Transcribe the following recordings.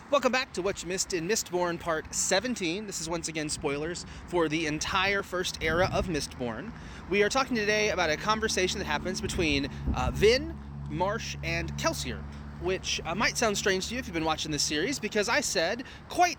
Welcome back to What You Missed in Mistborn Part 17. This is once again spoilers for the entire first era of Mistborn. We are talking today about a conversation that happens between Vin, Marsh, and Kelsier, which might sound strange to you if you've been watching this series, because I said quite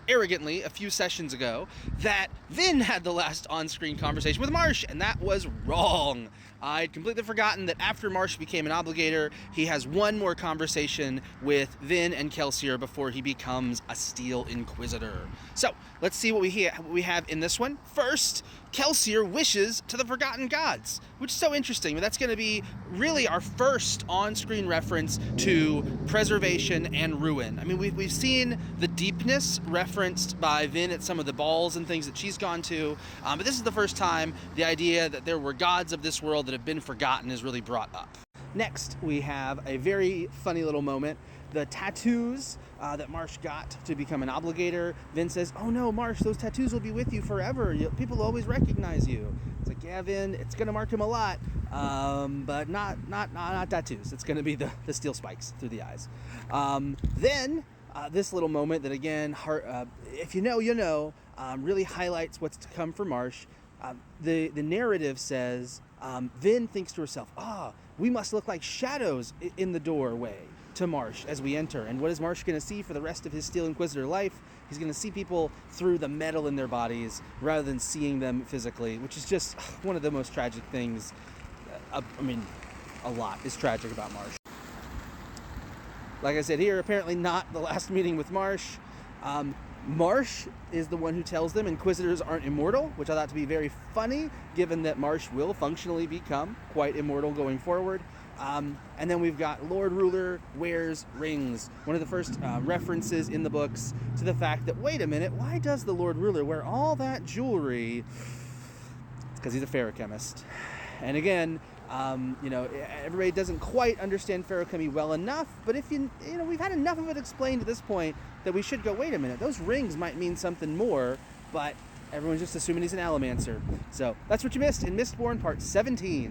arrogantly a few sessions ago that Vin had the last on-screen conversation with Marsh, and that was wrong. I'd completely forgotten that after Marsh became an obligator, he has one more conversation with Vin and Kelsier before he becomes a Steel Inquisitor. So, let's see what we have in this one. First, Kelsier wishes to the Forgotten Gods, which is so interesting. That's going to be really our first on-screen reference to preservation and ruin. I mean, we've seen the deepness referenced by Vin at some of the balls and things that she's gone to, but this is the first time the idea that there were gods of this world that have been forgotten is really brought up. Next, we have a very funny little moment. The tattoos that Marsh got to become an obligator. Vin says, "Oh no, Marsh, those tattoos will be with you forever. People will always recognize you." It's like, yeah, Vin, it's going to mark him a lot, but not tattoos. It's going to be the steel spikes through the eyes. Then this little moment that, again, if you know, you know, really highlights what's to come for Marsh. The narrative says, Vin thinks to herself, we must look like shadows in the doorway to Marsh as we enter. And what is Marsh going to see for the rest of his Steel Inquisitor life? He's going to see people through the metal in their bodies rather than seeing them physically, which is just one of the most tragic things. I mean, a lot is tragic about Marsh. Like I said here, apparently not the last meeting with Marsh. Marsh is the one who tells them Inquisitors aren't immortal, which I thought to be very funny, given that Marsh will functionally become quite immortal going forward. And then we've got Lord Ruler wears rings. One of the first references in the books to the fact that, wait a minute, why does the Lord Ruler wear all that jewelry? It's because he's a ferrochemist. And again, everybody doesn't quite understand ferrochemy well enough, but if we've had enough of it explained at this point that we should go, wait a minute, those rings might mean something more, but everyone's just assuming he's an allomancer. So that's what you missed in Mistborn Part 17.